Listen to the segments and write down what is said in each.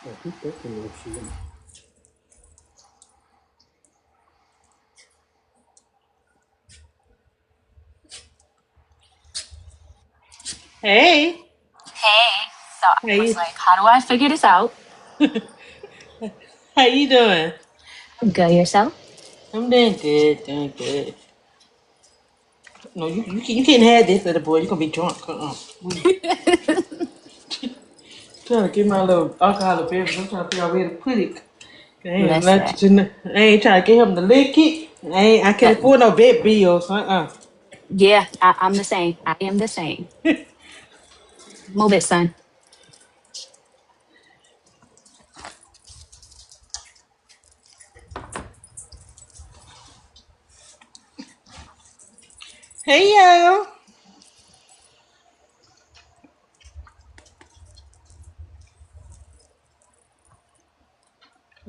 Oh, he definitely knows she is. Hey, Hey, so how I was you? like, how do I figure this out? How you doing? Good yourself? I'm doing good, doing good. No, you can't have this, little boy. You're gonna be drunk. Trying to get my little alcoholic beverage. I'm trying to figure out where to put it. I ain't, Listen, I ain't trying to get him to lick it. I can't that, afford no vet bills. yeah, I'm the same. I am the same. Move it, son. Hey y'all.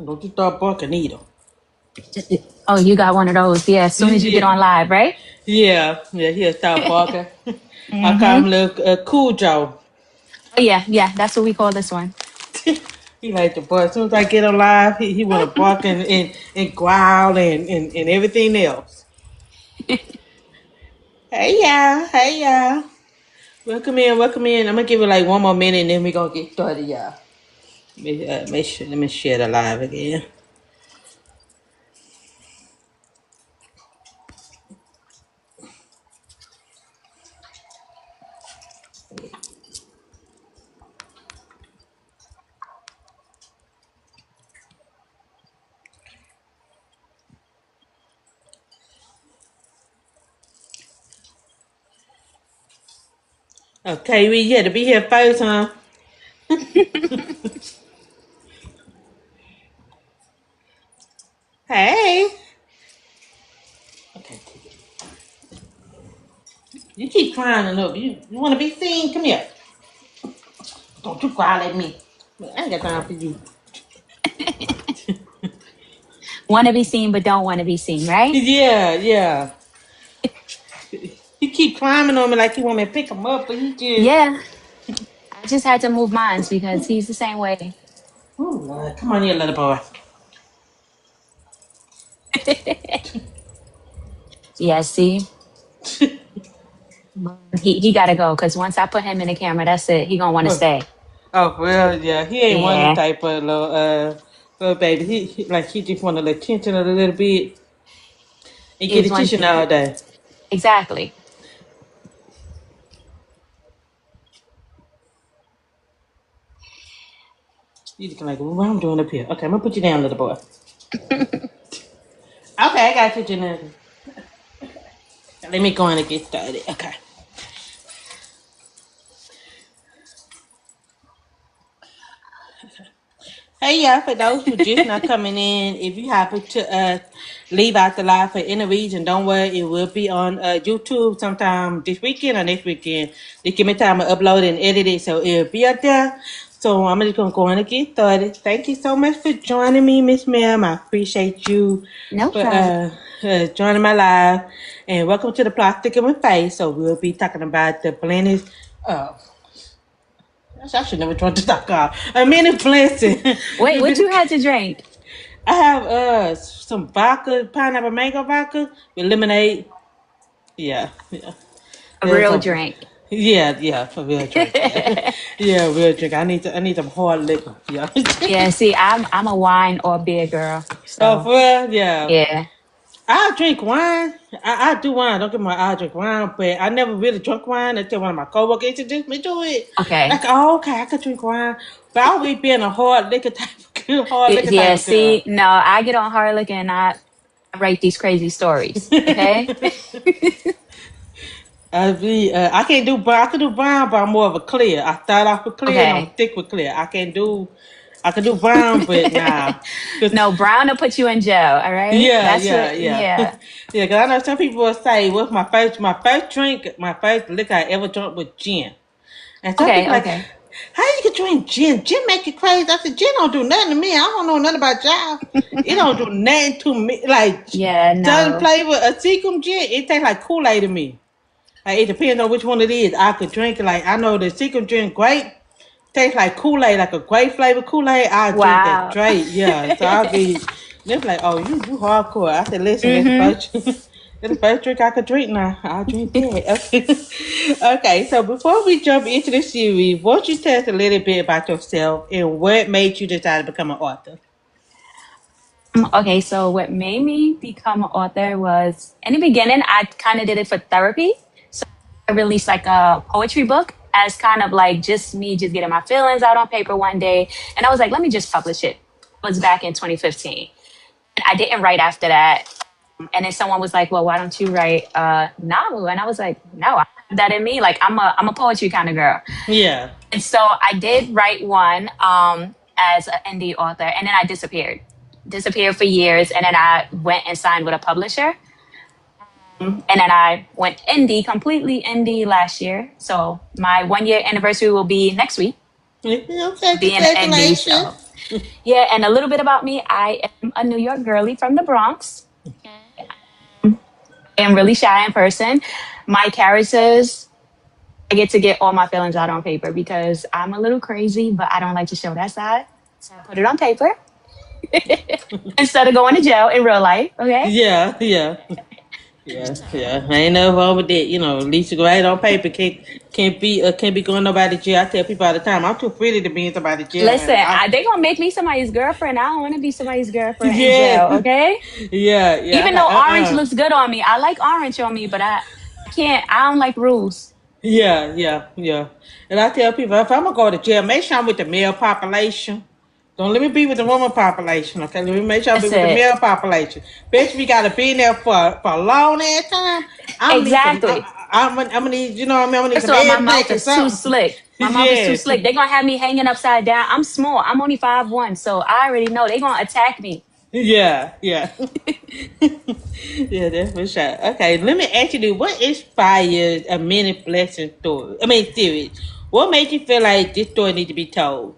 Don't you start barking either. Oh, you got one of those. Yeah, as soon as you get Yeah. on live, right? Yeah, he'll start barking. I call Mm-hmm. him little cool Joe. Oh, yeah, yeah, that's what we call this one. He like to bark. As soon as I get on live, he want to bark and growl and everything else. Hey y'all, hey y'all. Welcome in, welcome in. I'm gonna give it like one more minute and then we gonna get started, y'all. Make sure, let me share the live again. Okay, we had to be here first, huh? Hey. Okay, you keep crying up. You want to be seen? Come here. Don't you cry at me. I ain't got time for you. Want to be seen, but don't want to be seen, right? Yeah, yeah. He keep climbing on me like he want me to pick him up, but he just. Yeah, I just had to move mine because he's the same way. Oh Lord, come on here, little boy. Yeah, see, he got to go because once I put him in the camera, that's it. He gonna want to Oh, stay. oh, well, yeah. He ain't one of them Yeah, type of little baby. He just want a little attention a little bit and get he's one attention all day. exactly. You looking like, what I'm doing up here? Okay, I'm gonna put you down, little boy. Okay, I got you, Janelle. Let me go in and get started. Okay. Hey, y'all, for those who just not coming in, if you happen to leave out the live for any reason, don't worry, it will be on YouTube sometime this weekend or next weekend. Just give me time to upload and edit it, so it'll be up there. So I'm just gonna go in and get started. Thank you so much for joining me, Miss Ma'am. I appreciate you No for problem. joining my live, and welcome to the Plot Thicker with Faye. So we'll be talking about the blended. Uh, I should never drink this alcohol. A mini blessing. Wait, what you had to drink? I have some vodka, pineapple mango vodka with lemonade. Yeah, yeah. A There's real a drink. yeah, for real drink. Yeah, yeah, real drink. I need some hard liquor. Yeah. Yeah, see, I'm a wine or beer girl. Oh, So for real? Yeah. yeah. I drink wine. I do wine. Don't get me wrong. I drink wine, but I never really drunk wine until one of my coworkers introduced me to it. Like, Okay. oh, okay, I could drink wine, but I always been a hard liquor type of girl. Hard liquor type Yeah, of girl. see, no, I get on Harlock and I write these crazy stories. Okay. I can't do brown. I can do brown, but I'm more of a clear. I start off with clear and I'm Okay. thick with clear. I can do brown, but nah. 'Cause- No, brown will put you in jail. All right. yeah, That's yeah, what. yeah, Yeah. yeah. Cause I know some people will say, "What's my first drink? My first liquor I ever drunk was gin." And some Okay. people like, Okay. "How you can drink gin? Gin make you crazy?" I said, "Gin don't do nothing to me. I don't know nothing about y'all. It don't do nothing to me. Like Yeah. certain No. flavor a Seagram gin, it tastes like Kool-Aid to me." Like, it depends on which one it is. I could drink it. Like I know the secret drink grape. tastes like Kool-Aid, like a grape flavor Kool-Aid. I'll drink that Wow. straight. Yeah. So I'll be they're like, oh, you hardcore. I said, listen, that's the Mm-hmm. first that's the first drink I could drink now. I'll drink that. Okay. Okay, so before we jump into the series, won't you tell us a little bit about yourself and what made you decide to become an author? Okay, so what made me become an author was in the beginning, I kind of did it for therapy. So I released like a poetry book as kind of like just me just getting my feelings out on paper one day. And I was like, let me just publish it. It was back in 2015. And I didn't write after that. And then someone was like, well, why don't you write a novel? And I was like, no, I have that in me. Like I'm a poetry kind of girl. Yeah. And so I did write one as an indie author, and then I disappeared for years, and then I went and signed with a publisher, and then I went indie, completely indie last year. So my 1 year anniversary will be next week, Okay, being an indie. congratulations. So yeah, and a little bit about me: I am a New York girly from the Bronx. I am really shy in person. My characters, I get to get all my feelings out on paper because I'm a little crazy, but I don't like to show that side. So I put it on paper instead of going to jail in real life. Okay. Yeah, yeah. Yeah, yeah. I ain't never wrong with that. You know, at least you go right on paper. Can't be going nobody to jail. I tell people all the time, I'm too pretty to be in somebody's jail, Listen, honey. they gonna make me somebody's girlfriend. I don't want to be somebody's girlfriend in jail. Yeah, Okay. yeah, yeah. Even though orange looks good on me, I like orange on me, but I can't. I don't like rules. Yeah, yeah, yeah. And I tell people, if I'm gonna go to jail, make sure I'm with the male population. Don't let me be with the woman population, okay? Let me make sure I be That's with the it. male population. Bitch, we gotta be in there for a long ass time. I'm need some. Exactly. I'm gonna need, you know what I mean? I'm gonna need First some of all, my egg mouth plate or is too something. slick. My mouth is too Yes. slick. They're gonna have me hanging upside down. I'm small. I'm only 5'1", so I already know they're gonna attack me. Yeah, yeah. Yeah, that's for sure. Okay, let me ask you this. What inspired a mini blessing story? I mean, series. What made you feel like this story need to be told?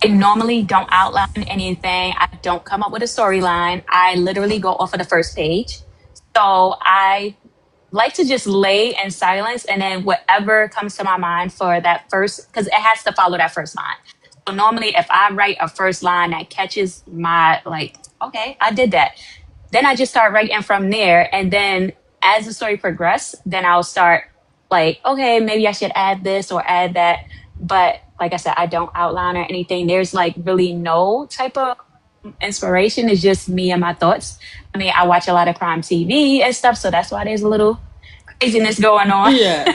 I normally don't outline anything. I don't come up with a storyline. I literally go off of the first page. So I like to just lay in silence and then whatever comes to my mind for that first, because it has to follow that first line. So normally if I write a first line that catches my, like, okay, I did that. Then I just start writing from there. And then as the story progresses, then I'll start like, okay, maybe I should add this or add that. But like I said, I don't outline or anything. There's like really no type of inspiration. It's just me and my thoughts. I mean, I watch a lot of crime TV and stuff, so that's why there's a little craziness going on. Yeah,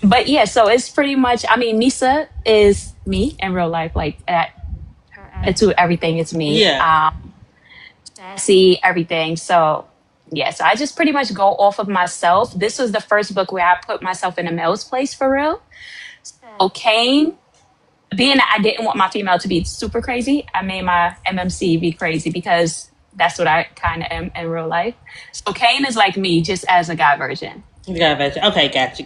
But yeah, so it's pretty much, I mean, Nisa is me in real life. Like, her attitude, everything is me. yeah. See everything. So yeah, so I just pretty much go off of myself. This was the first book where I put myself in a male's place for real. So Kane, being that I didn't want my female to be super crazy, I made my MMC be crazy because that's what I kind of am in real life. So Kane is like me, just as a guy version. You got that. Okay, gotcha.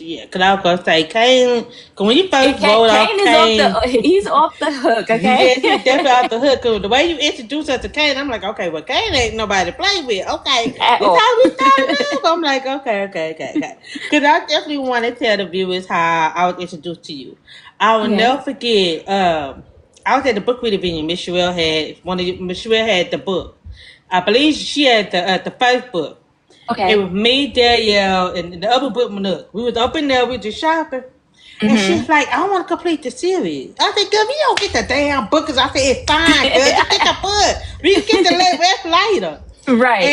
Yeah, because I was going to say, Kane, cause when you And first wrote out Kane is Kane, he's off the hook, yeah, okay? he's definitely off the hook. Cause the way you introduced us to Kane, I'm like, okay, well, Kane ain't nobody to play with. Okay, At it's all. how we started off. I'm like, okay. Because I definitely want to tell the viewers how I was introduced to you. I will Okay. never forget. I was at the book reading venue. Miss Sherelle Miss Sherelle had the book. I believe she had the first book. It Okay. was me, Danielle, and the other book Manuk. We was up in there, we just shopping. And Hmm. she's like, I want to complete the series. I said, girl, you don't get the damn book. Cause I said, it's fine, girl. Just get the book. We can get the rest later. Right.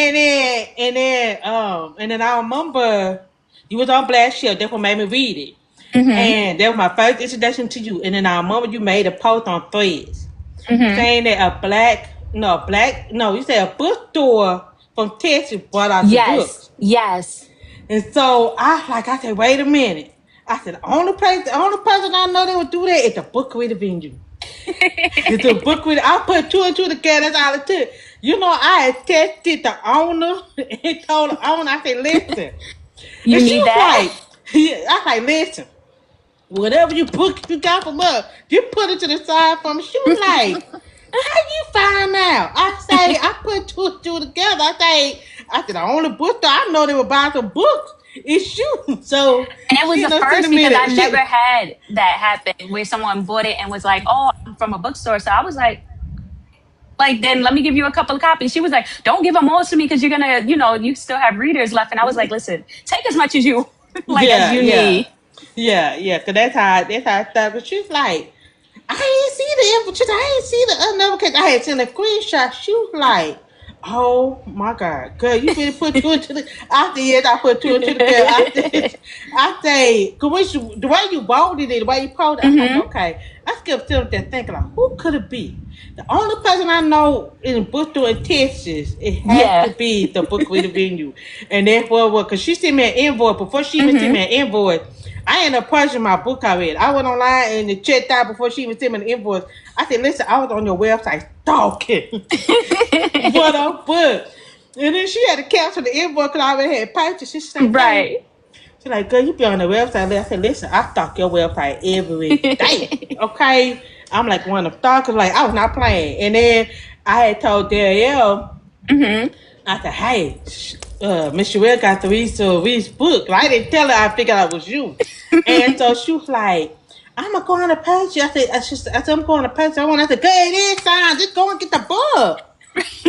And then I remember you was on Black Shield. That's what made me read it. Hmm. And that was my first introduction to you. And then I remember you made a post on Threads Hmm. saying that you said a bookstore from Texas brought out the Yes. books. Yes. And so I said, wait a minute. I said, the only person I know that would do that is the book reader venue. It's a book reader. I put two and two together. That's all it took. You know, I had tested the owner and told the owner, I said, listen. You And she need was that? like, yeah, I was like, listen, whatever you got from us, you put it to the side for me. She was like, how you find out? I say, I put two and two together. I said, the only bookstore I know they would buy some books It's you. So And it was she the ended up first sending me because I that never shit. had that happen where someone bought it and was like, "Oh, I'm from a bookstore." So I was like, then let me give you a couple of copies. She was like, don't give them all to me because you're gonna, you still have readers left. And I was like, listen, take as much as you like as Yeah, you yeah, need. yeah. Cause that's how I thought. But she's like, I ain't see the infantry. I ain't see the another cause I had seen a screenshot. She was like, "Oh my god, girl, you really put two into the." After yes, I put two into the girl. After I say, cause the way you bolded it, the way you posed, I'm like, Mm-hmm. okay. I kept sitting there thinking, like, who could it be? The only person I know in bookstore in Texas, it has to Yeah. be the book reader venue, and that's what because she sent me an invoice before she even sent Mm-hmm. me an invoice. I ended up purchasing my book already. I went online and checked out before she even sent me the invoice. I said, listen, I was on your website stalking for the book. And then she had to cancel the invoice because I already had purchased. She's like, hey. Right. She's like, girl, you be on the website. I said, listen, I stalk your website every day. Okay? I'm like one of the stalkers. Like, I was not playing. And then I had told Danielle, Mm-hmm. I said, hey, Miss Sherelle got Theresa Reese book. I didn't tell her I figured out it was you. And so she was like, I'm going to go on the page. I said, I'm going to page. I said, good, it is fine. Just go and get the book.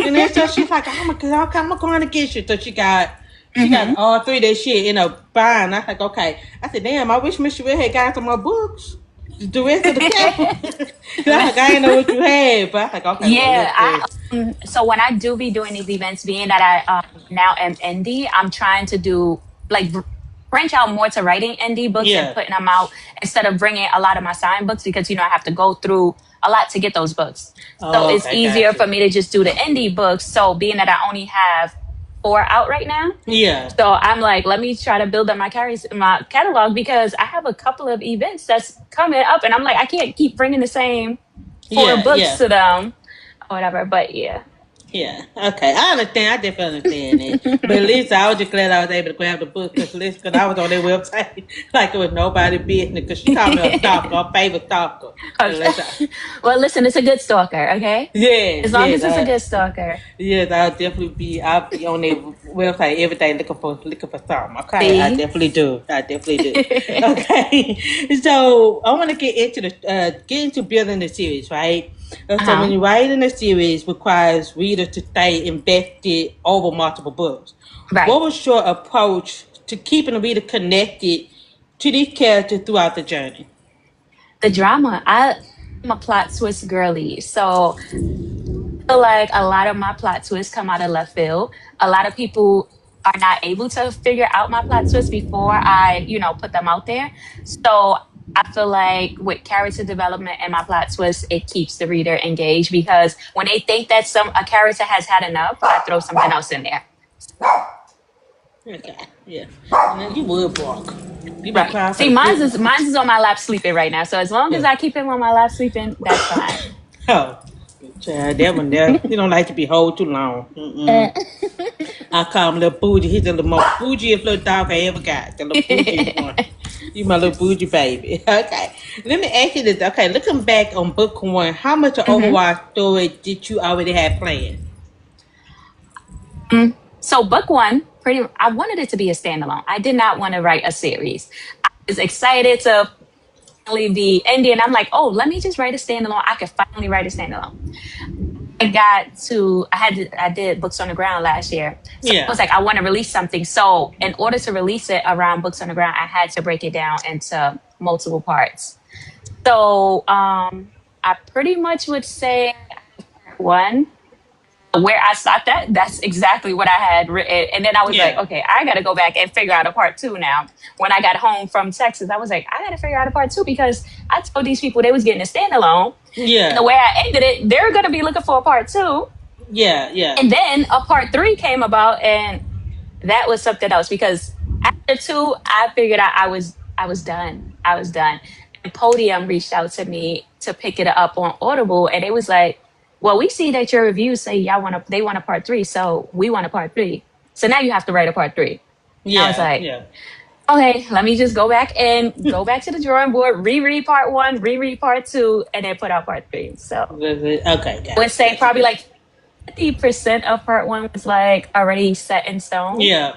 And then so she's like, I'm going to get you. So she got Mm-hmm. all three of that shit in a bind. I was like, okay. I said, damn, I wish Miss Sherelle had got some more books. The rest of the paper. I like, I didn't know what you had. But I was like, okay, well, Yeah, listen. so when I do be doing these events, being that I now am indie, I'm trying to do like branch out more to writing indie books and Yeah. putting them out instead of bringing a lot of my signed books because I have to go through a lot to get those books. So Oh, it's okay, easier got you. for me to just do the indie books. So being that I only have four out right now, Yeah. so I'm like, let me try to build up my catalog because I have a couple of events that's coming up, and I'm like, I can't keep bringing the same four Yeah, books yeah. to them or whatever. But yeah. Yeah, okay. I understand. I definitely understand it. But at least I was just glad I was able to grab the book because I was on their website like it was nobody business because she called me a stalker, a favorite stalker. Okay. Unless I, Well, listen, it's a good stalker. Okay, yes, as long yes, as it's a good stalker. yes, I'll be on their website every day looking for something. Okay, I See. definitely do. I definitely do. Okay, so I want to get into building the series, right? So when Uh-huh. you write in a series, requires readers to stay invested over multiple books. Right. What was your approach to keeping the reader connected to these characters throughout the journey? The drama. I'm a plot twist girly, so I feel like a lot of my plot twists come out of left field. A lot of people are not able to figure out my plot twists before I put them out there. So I feel like with character development and my plot twists, it keeps the reader engaged because when they think that a character has had enough, I throw something else in there. Okay, yeah. And then you would bark. You been Right. crying for See, the mine's is on my lap sleeping right now. So as long as yeah. I keep him on my lap sleeping, that's fine. Oh, child, that one there. He don't like to be hold too long. Mm-mm. I call him little bougie. He's the little most bougiest little dog I ever got. The little bougie one. You my little bougie baby. Okay. Let me ask you this. Okay, looking back on book one, how much of Hmm. overall story did you already have planned? So book one, I wanted it to be a standalone. I did not want to write a series. I was excited to finally be Indian. I'm like, oh, let me just write a standalone. I could finally write a standalone. I did Books on the Ground last year. So I Yeah. was like, I want to release something. So in order to release it around Books on the Ground, I had to break it down into multiple parts. So I pretty much would say one where I stopped at, that's exactly what I had written. And then I was like, Yeah. okay, I got to go back and figure out a part two now. When I got home from Texas, I was like, I got to figure out a part two because I told these people they was getting a standalone. And the Yeah. way I ended it, they're going to be looking for a part two. Yeah. Yeah. And then a part three came about, and that was something else because after two, I figured out I was done. I was done. And Podium reached out to me to pick it up on Audible, and it was like, "Well, we see that your reviews say they want a part three, so we want a part three. So now you have to write a part three." I was Yeah. like, Yeah. "Okay, let me just go back to the drawing board, reread part one, reread part two, and then put out part three." So Okay, I would gotcha, say gotcha, probably gotcha. like 50% of part one was like already set in stone. Yeah.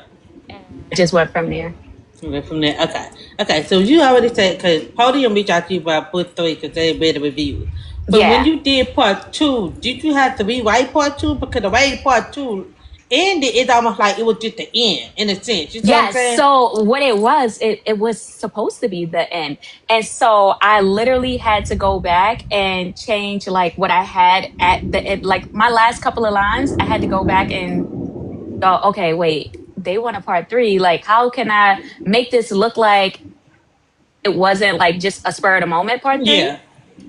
I just went from there. Went from there. Okay. Okay. So you already said because Podium reached out to you about book three because they read the review. But when Yeah. you did part two, did you have to rewrite part two? Because the way part two ended, it's almost like it was just the end in a sense. You know what I'm Yes. saying? So what it was supposed to be the end. And so I literally had to go back and change like what I had at the end, like my last couple of lines. I had to go back and go, okay, wait, they want a part three. Like, how can I make this look like it wasn't like just a spur of the moment part three? Yeah.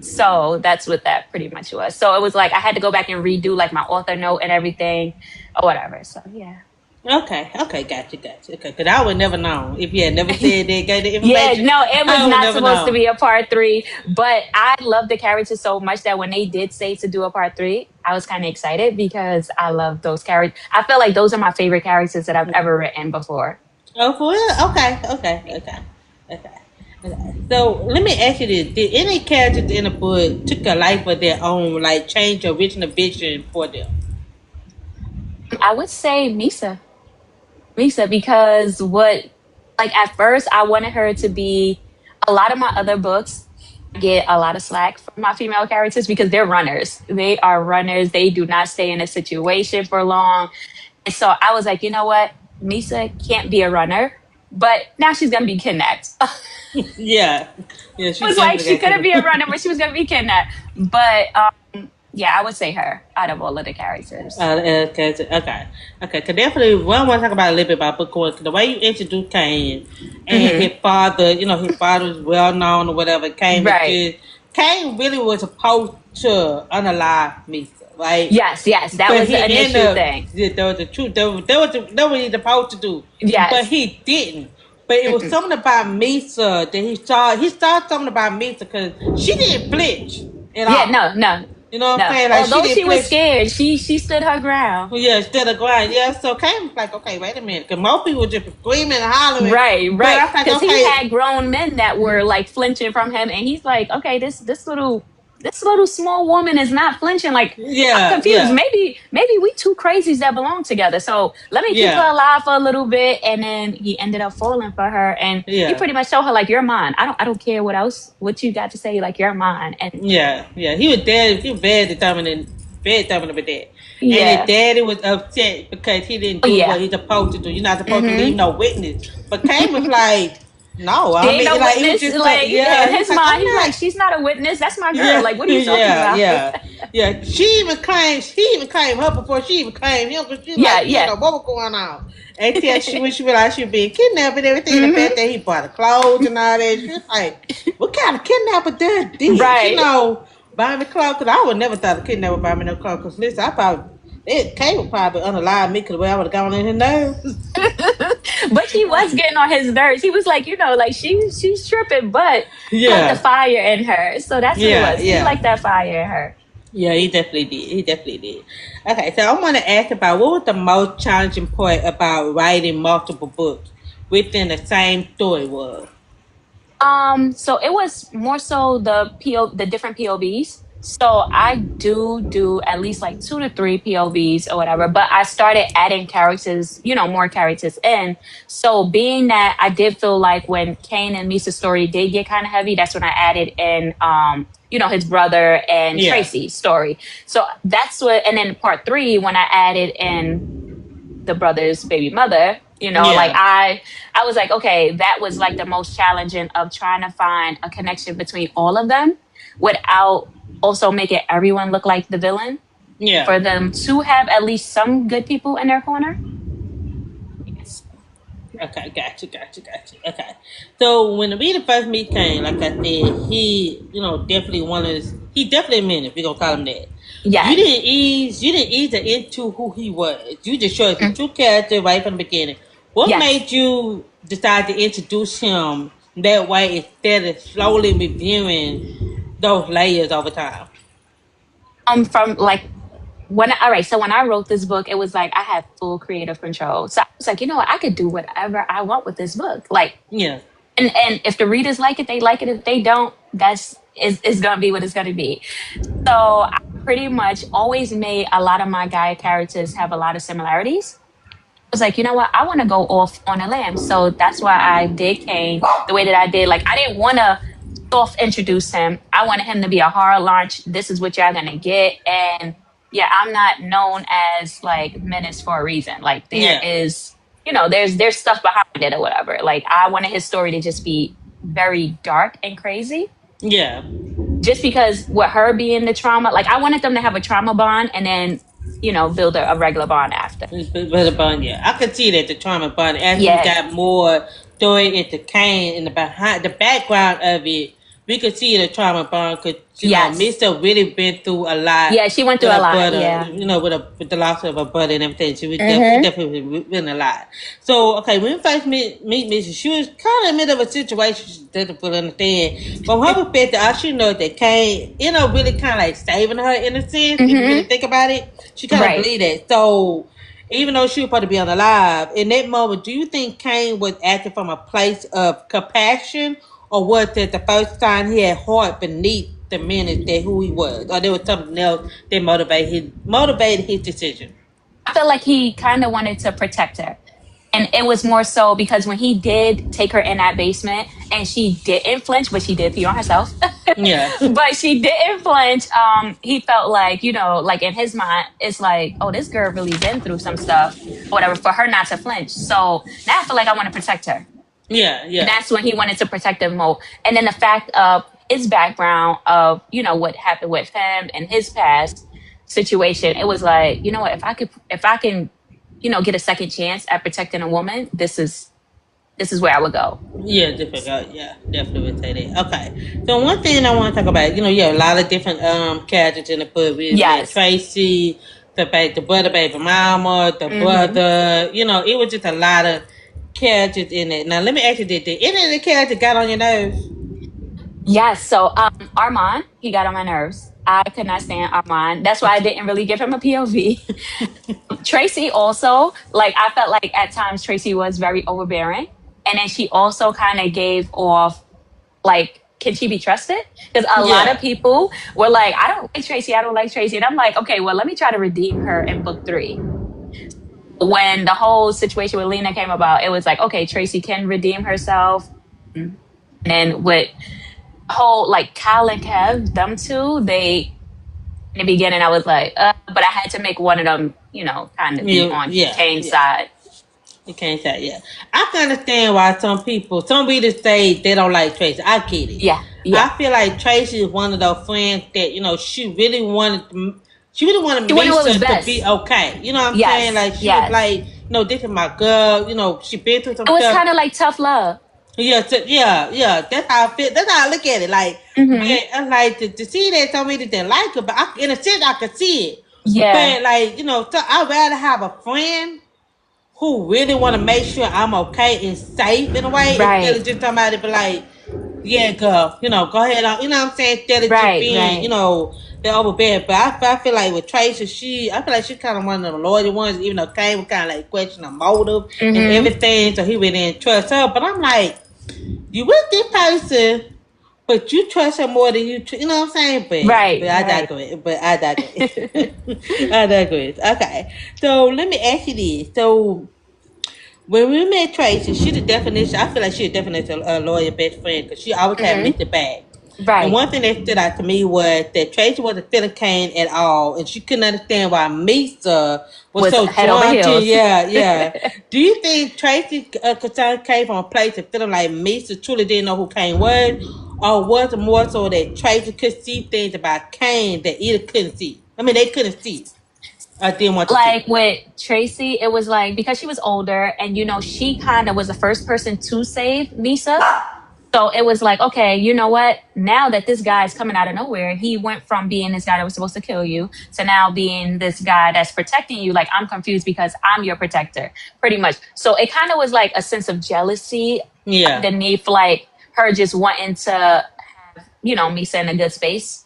So that's what that pretty much was. So it was like I had to go back and redo like my author note and everything or whatever. So yeah. Okay, okay, gotcha. Okay, because I would never know if you had never said that, gave the Yeah, information. no, it was I would not never supposed to know. be a part three, but I love the characters so much that when they did say to do a part three, I was kind of excited because I love those characters. I feel like those are my favorite characters that I've ever written before. Oh, for real? Okay. Okay. So let me ask you this: did any characters in the book took a life of their own, like change the original vision for them? I would say Misa, because what, like at first, I wanted her to be a lot of my other books. I get a lot of slack from my female characters because they're runners. They are runners. They do not stay in a situation for long. And so I was like, you know what? Misa can't be a runner, but now she's going to be kidnapped. It Yeah, yeah, she was like definitely she got couldn't to. be a runner, but she was going to be kidnapped. But yeah, I would say her out of all of the characters. Okay. Cause definitely, one want to talk about a little bit about book one. 'Cause the way you introduced Cain and his Hmm. father, his father was well known or whatever. Right. Cain really was supposed to unalive Misa, right? Yes, yes. That But was the he ended initial up, thing. yeah, that was the truth. That was he supposed to do, but Yes. he didn't. But it was something about Misa that he saw. He saw something about Misa because she didn't flinch at Yeah, all. no, no, You know what I'm no. saying? Like she Although she didn't was flinch. scared, she stood her ground. Well, yeah, instead of grind. Yeah, so Cam was like, okay, wait a minute. Because most people just screaming and hollering. Right, But right. I was like, Because he okay, had grown men that were like flinching from him, and he's like, okay, this little small woman is not flinching. Like I'm yeah, confused. yeah, Maybe we two crazies that belong together. So let me keep her yeah, alive for a little bit, and then he ended up falling for her, and he yeah, pretty much told her like, you're mine. I don't care what you got to say. Like you're mine, and yeah. He was very determined with that. And his yeah, daddy was upset because he didn't oh do what yeah. he's supposed to do. You're not supposed to leave Mm-hmm. no witness. But Cam was like, no, She I ain't mean, no like, it was witness. just, Like yeah. in He was his like, mind, I'm he's like, not. she's not a witness. That's my girl. Yeah, Like, what are you talking yeah, about? yeah, yeah. She even claimed her before she even claimed him because she Yeah, like she didn't yeah. know what was going on. Until when she realized she was being kidnapped and everything, the fact Hmm. that he bought her clothes and all that, she was like, what kind of kidnapper does this? Right. Buying me clothes, because I would never thought a kidnapper would buy me no clothes. Because listen, I thought it Kay would probably unalive me because the way I would have gone in his nerves. But he was getting on his nerves. He was like, like she's tripping, but I like the Yeah, fire in her. So that's what it yeah, was. He yeah. liked that fire in her. Yeah, he definitely did. He definitely did. Okay, so I want to ask about what was the most challenging part about writing multiple books within the same story was. So it was more so the different POVs. So I do at least like 2 to 3 POVs or whatever, but I started adding characters, more characters in. So being that I did feel like when Kane and Misa's story did get kind of heavy, that's when I added in, his brother and Yeah, Tracy's story. So that's what, and then part three, when I added in the brother's baby mother, like yeah, I was like, okay, that was like the most challenging of trying to find a connection between all of them without also making everyone look like the villain, yeah. for them to have at least some good people in their corner. Yes. Okay, gotcha. Okay, so when the reader first meet Kane, like I said, definitely he definitely meant it. We gonna call him that. Yes. You didn't ease it into who he was. You just showed his true character right from the beginning. What Yes. made you decide to introduce him that way instead of slowly reviewing those layers over time? From like all right, so when I wrote this book, it was like I had full creative control. So I was like, you know what, I could do whatever I want with this book. Like, Yeah, and if the readers like it, they like it. If they don't, it's gonna be what it's gonna be. So I pretty much always made a lot of my guy characters have a lot of similarities. was like, you know what? I want to go off on a limb. So that's why I did Kane the way that I did. Like, I didn't want to soft introduce him. I wanted him to be a hard launch. This is what y'all gonna get. And yeah, I'm not known as like menace for a reason. Like there Yeah. is, there's stuff behind it or whatever. Like I wanted his story to just be very dark and crazy. Yeah. Just because with her being the trauma, like I wanted them to have a trauma bond and then, build a regular bond after. But a bond, yeah. I could see that the trauma bond as we Yeah. got more story into Kane in the background of it, we could see the trauma bond because Yes. Mista really been through a lot Yeah, she went with through a her lot. brother. Yeah. With the loss of her brother and everything. She was Mm-hmm. definitely been a lot. So okay, when we first meet Mista, she was kind of in the middle of a situation she doesn't fully understand. From her perspective, I should know that Kane, really kind of like saving her in a sense. If you really Mm-hmm. think about it, she kind of Right. believed that. So even though she was supposed to be on the live, in that moment, do you think Kane was acting from a place of compassion, or was it the first time he had heart beneath the menace that who he was, or there was something else that motivated his decision? I feel like he kind of wanted to protect her. And it was more so because when he did take her in that basement and she didn't flinch, but she did pee on herself. Yeah, But she didn't flinch. He felt like, like in his mind, it's like, oh, this girl really been through some stuff, whatever, for her not to flinch. So now I feel like I want to protect her. yeah, And yeah, that's when he wanted to protect them more. And then the fact of his background of, what happened with him and his past situation, it was like, you know what, if I can, get a second chance at protecting a woman, this is where I would go. yeah, different. Yeah, definitely would say that. Okay, so one thing I want to talk about, a lot of different characters in the book. We met Yes. Tracy, the brother, baby mama, the Mm-hmm. brother. It was just a lot of characters in it. Now let me ask you this: did any of the characters got on your nerves? Yes. So Armand, he got on my nerves. I could not stand Armand. That's why I didn't really give him a POV. Tracy also, like I felt like at times Tracy was very overbearing. And then she also kind of gave off like, can she be trusted? Because a lot of Yeah, people were like, I don't like Tracy, I don't like Tracy. And I'm like, okay, well, let me try to redeem her in book 3. When the whole situation with Lena came about, it was like, okay, Tracy can redeem herself. And then with whole like Kyle and Kev, them two, they in the beginning I was like, but I had to make one of them, kind of be on Kane's yeah. side. You can't say, yeah. I can understand why some readers say they don't like Tracy. I get it. Yeah, yeah. I feel like Tracy is one of those friends that, she really wanted She wanted what was Misa to be best. okay. You know what I'm saying? Yes, Like, she was yes. like, this is my girl. She been through some It was stuff. kind of like tough love. Yeah, yeah. That's how I feel. That's how I look at it. Like, but Mm-hmm. I'm like to see that some readers didn't like her, but in a sense, I could see it. Yeah. But like, so I'd rather have a friend who really want to make sure I'm okay and safe in a way, instead of Right. just somebody be like, yeah, girl, go ahead on, you know what I'm saying, instead of just Right. being, Right. they're overbearing. But I feel like with Tracy, I feel like she's kind of one of the loyal ones, even though Kane was kind of like question her motive and Mm-hmm. everything, so he really didn't trust her. But I'm like, you with this person, but you trust her more than you know what I'm saying? But Right. I Right. digress. I digress. Okay, so let me ask you this. So when we met Tracy, she the definition. I feel like she the definition of a loyal best friend because she always had Mm-hmm. Mr. Back. And Right. one thing that stood out to me was that Tracy wasn't feeling Kane at all, and she couldn't understand why Misa was Was so head over drawn to. heels. Yeah, yeah. Do you think Tracy's concern came from a place of feeling like Misa truly didn't know who Kane was, or was it more so that Tracy could see things about Kane that either couldn't see? I mean, they couldn't see. I didn't want to see. Like with Tracy, it was like because she was older and she kind of was the first person to save Misa. So it was like, okay, you know what? Now that this guy is coming out of nowhere, he went from being this guy that was supposed to kill you to now being this guy that's protecting you. Like, I'm confused because I'm your protector, pretty much. So it kind of was like a sense of jealousy Yeah. underneath, like her just wanting to have, Misa in a good space.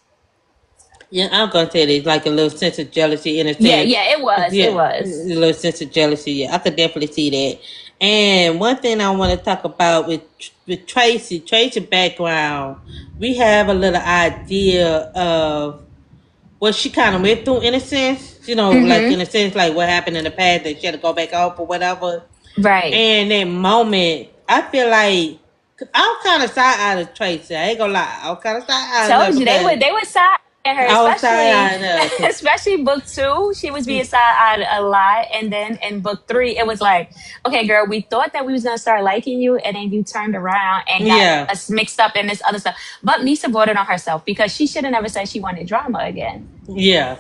Yeah, I'm gonna tell you, like a little sense of jealousy in a Yeah, sense. yeah, it was. It Yeah, a was. little sense of jealousy. Yeah, I could definitely see that. And one thing I want to talk about with Tracy background, we have a little idea of what she kind of went through in a sense, like in Mm-hmm. a sense, like what happened in the past that she had to go back up or whatever. Right. And that moment, I feel like 'cause I'm kind of side of Tracy. I ain't gonna lie, I'm kind of side of her Told you because they would side eye her, I was especially side of her. 'Cause, especially book two. She was being side eyed a lot, and then in book three, it was like, okay, girl, we thought that we was gonna start liking you, and then you turned around and got yeah, us mixed up in this other stuff. But Misa brought it on herself because she should have never said she wanted drama again. yeah,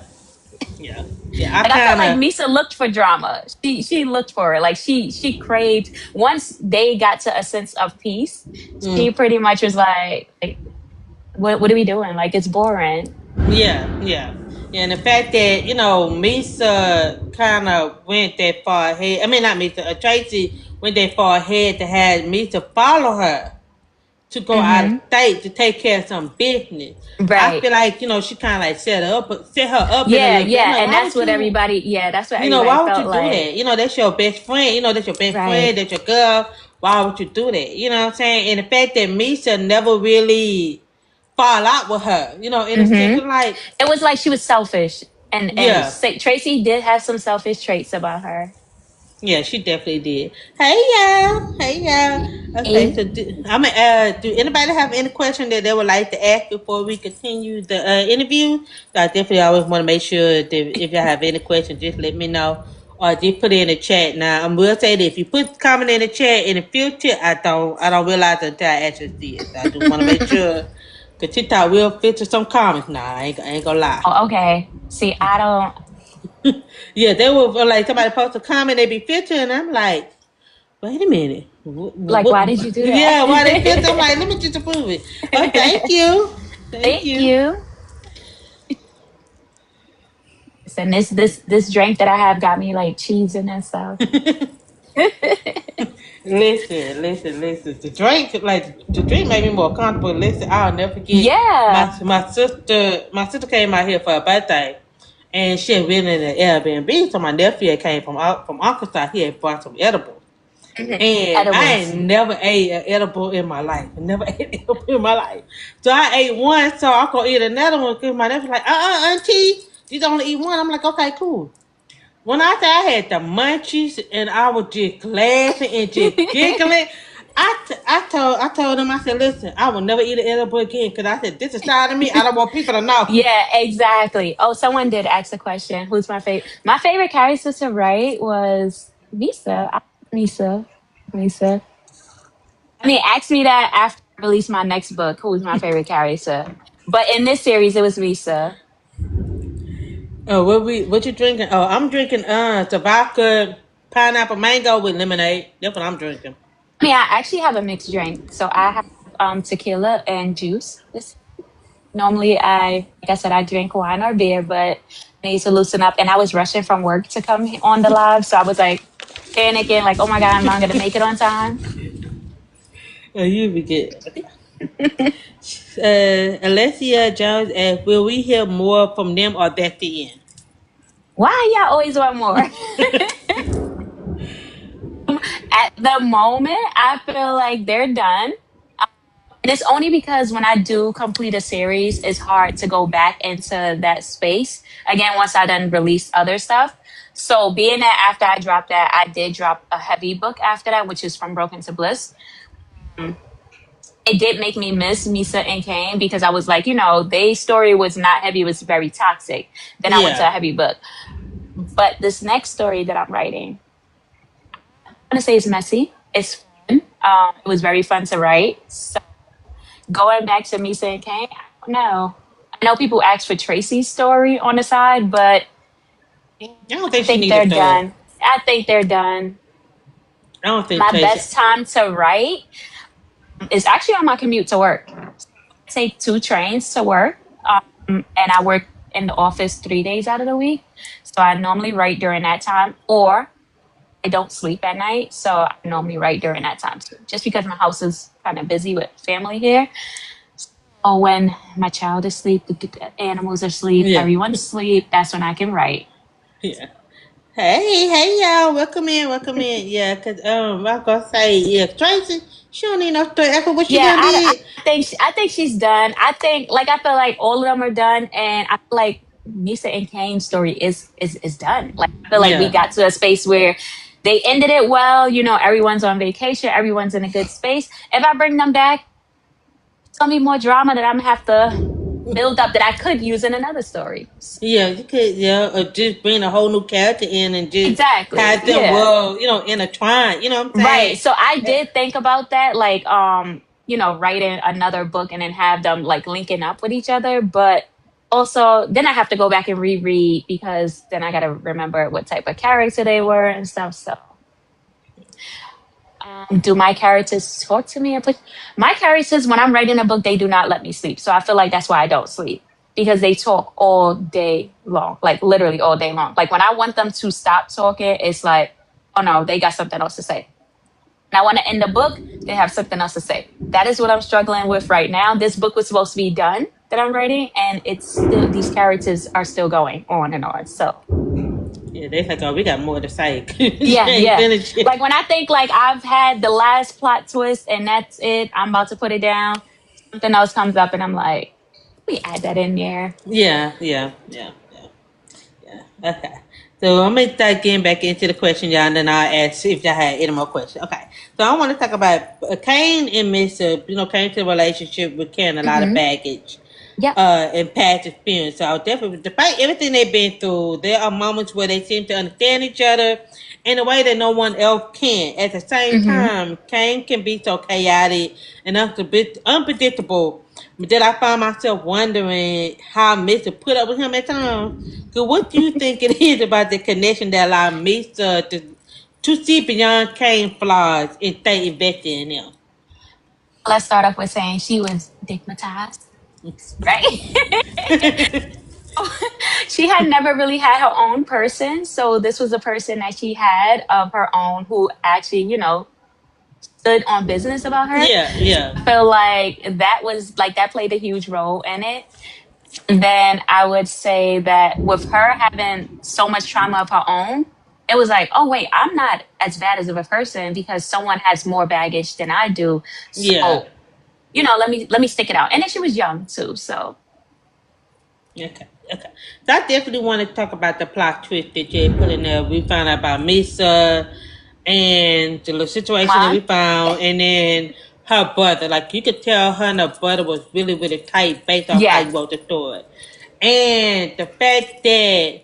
yeah, yeah. I Like I felt kind like of. Misa looked for drama. She looked for it. Like she craved. Once they got to a sense of peace, she Mm, pretty much was like what are we doing? Like it's boring. yeah, yeah. And the fact that, Misa kind of went that far ahead. I mean, not Misa, Tracy went that far ahead to have Misa follow her to go out of Mm-hmm. state to take care of some business. I Right. feel like, she kind of like set her up in a Yeah, little bit. I'm yeah, like, and why that's would what you, everybody. Yeah, that's what everybody why would you felt do like. that? That's your best friend. That's your best friend. Right. That's your girl. Why would you do that? You know what I'm saying? And the fact that Misha never really fall out with her, in a sense, Mm-hmm. like, It was like she was selfish, and yeah. Tracy did have some selfish traits about her. Yeah, she definitely did. Hey y'all, hey y'all. Okay, Eh? so do anybody have any question that they would like to ask before we continue the interview? So I definitely always want to make sure that if y'all have any questions, just let me know or just put it in the chat. Now I will say that if you put comment in the chat in the future, I don't realize until I actually see it. So I do want to make sure because TikTok will filter some comments. Nah, I ain't gonna lie. Oh, okay. See, I don't Yeah, they will like somebody post a comment, they be filtering. I'm like, wait a minute. like. Why did you do Yeah, why they feel so? I'm that? like, let me just approve it. Oh, thank you. Thank Thank you. you. And this drink that I have got me like cheesing and stuff. Listen. The drink made me more comfortable. Listen, I'll never forget Yeah. my sister came out here for her birthday and she had been in the Airbnb. So my nephew came from Arkansas. He had bought some edibles. Mhm. And I Edibles. ain't never ate an edible in my life. Never ate an edible in my life. So I ate one, so I'm gonna eat another one because my nephew's like, auntie, you only eat one. I'm like, okay, cool. When I say I had the munchies and I was just laughing and just giggling, I told him, I said, listen, I will never eat an edible again because I said, this is side of me. I don't want people to know. Yeah, exactly. Oh, someone did ask a question. Who's my favorite? My favorite character to write was Misa. Misa. Misa. I mean, ask me that after I release my next book. Who was my favorite character? But in this series, it was Misa. Oh, what you drinking? Oh, I'm drinking vodka, pineapple mango with lemonade. That's what I'm drinking. I mean, I actually have a mixed drink. So I have tequila and juice. Normally, like I said, I drink wine or beer, but I need to loosen up. And I was rushing from work to come on the live. So I was like panicking, like, oh my God, am I going to make it on time? Oh, you be good. Alessia Jones asked, "Will we hear more from them, or that's the end?" Why y'all always want more? At the moment, I feel like they're done. And it's only because when I do complete a series, it's hard to go back into that space again once I done release other stuff. So being that after I dropped that, I did drop a heavy book after that, which is From Broken to Bliss. It did make me miss Misa and Kane because I was like, their story was not heavy, it was very toxic. Then I went to a Yeah, heavy book. But this next story that I'm writing, I'm gonna say it's messy. It's fun. It was very fun to write. So going back to Misa and Kane, I don't know. I know people ask for Tracy's story on the side, but I don't I think she think need a they're story. done. I think they're done. I don't think My Tracy. best time to write is actually on my commute to work. I take two trains to work, and I work in the office 3 days out of the week. So I normally write during that time, or I don't sleep at night. So I normally write during that time too, just because my house is kind of busy with family here. Or when my child is asleep, the animals are asleep, Yeah, everyone's asleep, that's when I can write. yeah. Hey, y'all, welcome in, welcome in. Yeah, cause I'm gonna say, yeah, Tracy, she don't need no story. After what she Yeah, done I did. think I think she's done. I think like I feel like all of them are done, and I feel like Misa and Kane's story is done. Like I feel like we Yeah. got to a space where they ended it well. You know, everyone's on vacation, everyone's in a good space. If I bring them back, it's gonna be more drama that I'm gonna have to build up that I could use in another story. Yeah, you could, yeah, or just bring a whole new character in and just Exactly. have them, Yeah. well, intertwine. You know what I'm Right. saying? So I did think about that, like writing another book and then have them like linking up with each other. But also then I have to go back and reread because then I gotta remember what type of character they were and stuff. So do my characters talk to me and put my characters when I'm writing a book, they do not let me sleep. So I feel like that's why I don't sleep. Because they talk all day long, like literally all day long. Like when I want them to stop talking, it's like, oh no, they got something else to say. And I want to end the book, they have something else to say. That is what I'm struggling with right now. This book was supposed to be done that I'm writing, and it's still these characters are still going on and on. So Yeah, they like, oh, we got more to say. She yeah, ain't yeah. finished it. Like when I think like I've had the last plot twist and that's it, I'm about to put it down. Something else comes up, and I'm like, we add that in there. Yeah, yeah, yeah, yeah, yeah. Okay. So I'm gonna start getting back into the question, y'all, and then I'll ask if y'all had any more questions. Okay. So I want to talk about Kane and Mr. Came to the relationship with carrying a lot of Mm-hmm. baggage, Yep. and past experience. So I'll definitely, despite everything they've been through, there are moments where they seem to understand each other in a way that no one else can. At the same Mm-hmm. time, Kane can be so chaotic and unpredictable that I find myself wondering how Mister put up with him at times. So what do you think it is about the connection that allowed Mister to see beyond Kane's flaws and stay invested in him? Let's start off with saying she was stigmatized, right? She had never really had her own person. So this was a person that she had of her own who actually, stood on business about her. Yeah, So yeah, I feel like that was like that played a huge role in it. And then I would say that with her having so much trauma of her own, it was like, oh wait, I'm not as bad as of a person because someone has more baggage than I do. yeah. So, let me stick it out. And then she was young too. So Okay, okay. So I definitely want to talk about the plot twist that you put in there. We found out about Misa and the little situation that we Ma, found, and then her brother. Like you could tell her and her brother was really, really tight based off how yeah. you wrote the story. And the fact that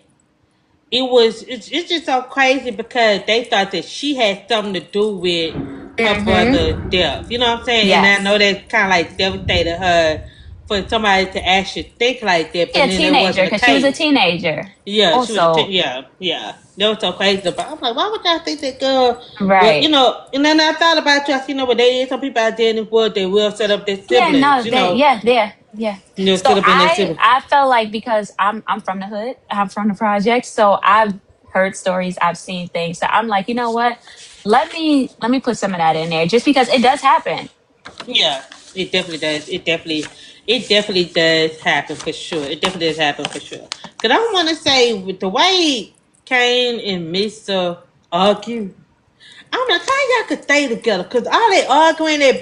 it's just so crazy because they thought that she had something to do with her Mm-hmm. brother's death. You know what I'm saying? And I Yes. know that kind of like devastated her for somebody to actually think like that, Yeah, but a then it teenager, wasn't the because she was a case. teenager. Yeah, she was. Also, Yeah, yeah. That was so crazy. But I'm like, why would y'all think that girl? Well, right. and then I thought about you. I see, but there is some people out there in this world that will set up their Yeah, siblings. no, that yeah, yeah, yeah. So Set up in their I siblings. I felt like because I'm from the hood, I'm from the project, so I've heard stories, I've seen things. So I'm like, you know what? Let me put some of that in there just because it does happen. Yeah, it definitely does. It definitely does happen for sure. It definitely does happen for sure. Cause I want to say with the way Kane and Mister argue, I'm like, how y'all could stay together? Cause all they arguing, they're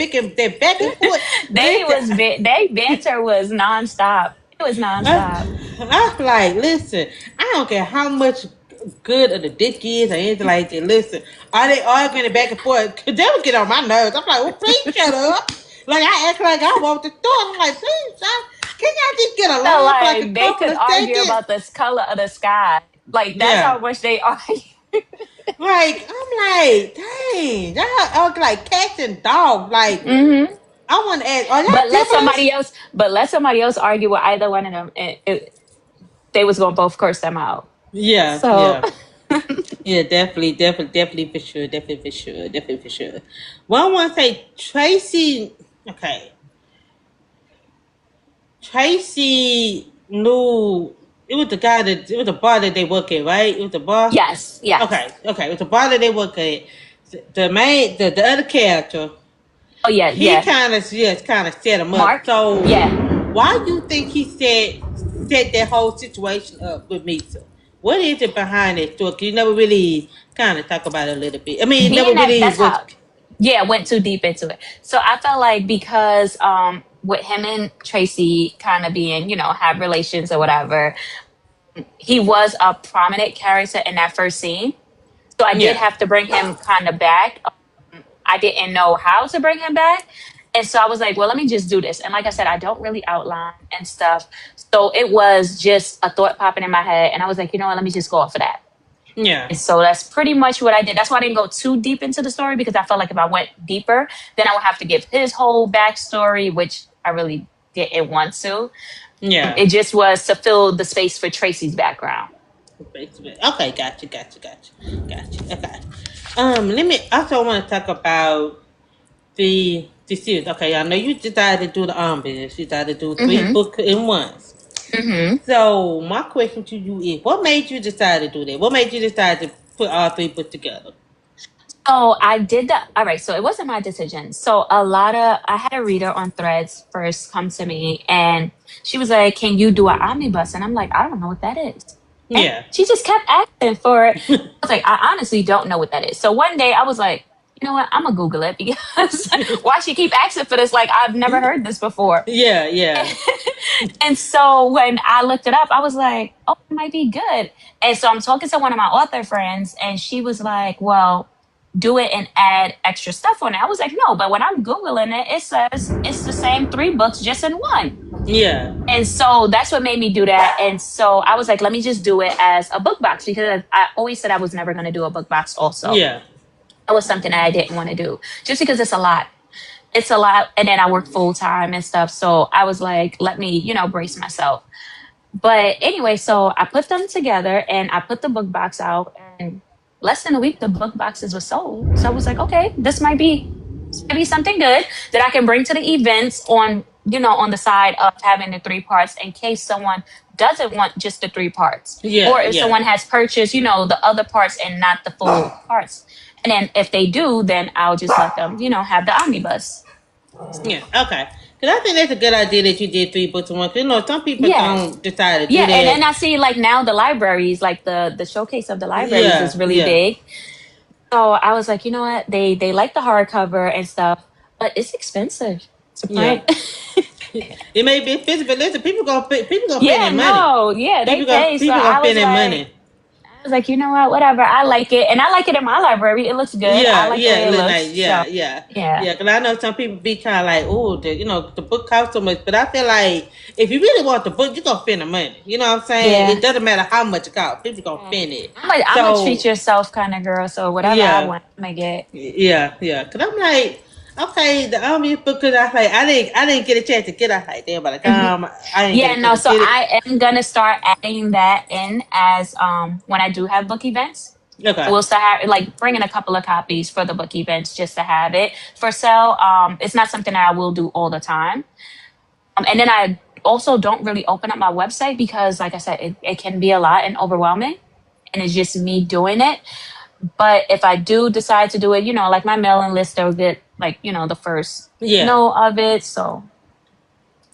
back and forth. Listen, They banter was nonstop. It was nonstop. I'm like, listen, I don't care how much good of the dick is or anything like that. Listen, are they arguing back and forth? Cause they would get on my nerves. I'm like, well, please shut up. Like I act like I want the store. I'm like, please, can y'all just get Felt along for like a like they couple could of argue seconds? about the color of the sky. Like that's Yeah. how much they argue. Like I'm like, dang, y'all act like cats and dogs. Like Hmm. I want to ask, are y'all But sibling? let somebody else argue with either one of them, and they was gonna both curse them out. Yeah, So yeah. Yeah, definitely for sure, definitely for sure. Well, I want to say Tracy. Okay, Tracy knew it was the guy that it was the bar that they work at, right? It was the bar. yes, yes. Okay, it was the bar that they work at. The other character, Oh yeah, he yeah. kind of just kind of set him up. Mark, So yeah. why do you think he set that whole situation up with Misa? What is it behind it? So you never really kind of talk about it a little bit. I mean, it never Being that really that's was. how yeah, went too deep into it. So I felt like because with him and Tracy kind of being, have relations or whatever, he was a prominent character in that first scene. So I did Yeah. have to bring him kind of back. I didn't know how to bring him back. And so I was like, well, let me just do this. And like I said, I don't really outline and stuff. So it was just a thought popping in my head. And I was like, you know what, let me just go off of that. Yeah. And so that's pretty much what I did. That's why I didn't go too deep into the story because I felt like if I went deeper, then I would have to give his whole backstory, which I really didn't want to. Yeah. It just was to fill the space for Tracy's background. Okay, gotcha. Okay. Let me also want to talk about the series. Okay, I know you decided to do the business. You decided to do three Mm-hmm. books in once. Mm-hmm. So my question to you is, what made you decide to do that? What made you decide to put all three books together? So I did that. All right. So it wasn't my decision. So I had a reader on Threads first come to me and she was like, can you do an omnibus? And I'm like, I don't know what that is. And Yeah. she just kept asking for it. I was like, I honestly don't know what that is. So one day I was like, you know what? I'm going to Google it because why she keep asking for this? Like, I've never heard this before. Yeah. And so when I looked it up, I was like, oh, it might be good. And so I'm talking to one of my author friends, and she was like, well, do it and add extra stuff on it. I was like, no, but when I'm Googling it, it says it's the same three books just in one. Yeah. And so that's what made me do that. And so I was like, let me just do it as a book box because I always said I was never going to do a book box also. Yeah. That was something that I didn't want to do just because it's a lot. It's a lot. And then I work full time and stuff. So I was like, let me, brace myself. But anyway, so I put them together and I put the book box out. And less than a week, the book boxes were sold. So I was like, okay, this might be something good that I can bring to the events on the side of having the three parts in case someone doesn't want just the three parts. Yeah. Or if Yeah. someone has purchased, the other parts and not the full parts. And then if they do, then I'll just let them, have the omnibus. Yeah. Okay. Because I think that's a good idea that you did three books in one. Because some people Yeah. don't decide to do Yeah. And then that. I see like now the libraries, like the showcase of the libraries is Yeah. really Yeah. big. So I was like, you know what? They like the hardcover and stuff, but it's expensive. It's a Yeah. point. It may be expensive, but listen, people gonna spend Yeah, their money. no, yeah, they pay. So People gonna spend their money. I was like, you know what, whatever. I like it, and I like it in my library. It looks good. I like the way It it look looks. nice. So yeah, Because I know some people be kind of like, oh, the book costs so much. But I feel like if you really want the book, you gonna spend the money. You know what I'm saying? yeah. It doesn't matter how much it costs. People gonna spend it. I'm a treat So yourself kind of girl. So whatever I yeah, want, I'm gonna get. yeah. Because I'm like, okay, the army book. Because I didn't get a chance to get it. Like damn, by the Mhm. time I didn't get Yeah, a no. chance to So get it. I am gonna start adding that in as when I do have book events. Okay. We'll start like bringing a couple of copies for the book events just to have it for sale. It's not something that I will do all the time. And then I also don't really open up my website because, like I said, it can be a lot and overwhelming. And it's just me doing it. But if I do decide to do it, like my mailing list, they'll get like, the first Yeah. know of it. So,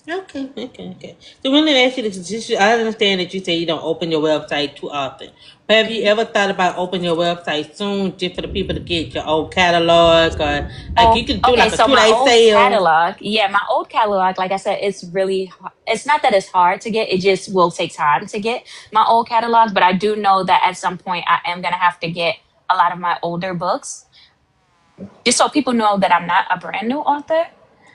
Okay. So when they ask you this, I understand that you say you don't open your website too often. But have you ever thought about opening your website soon just for the people to get your old catalog or like oh, you could do okay. like a So my 2 day old sale? catalog, yeah, my old catalog, like I said, it's not that it's hard to get. It just will take time to get my old catalog. But I do know that at some point I am going to have to get a lot of my older books just so people know that I'm not a brand new author.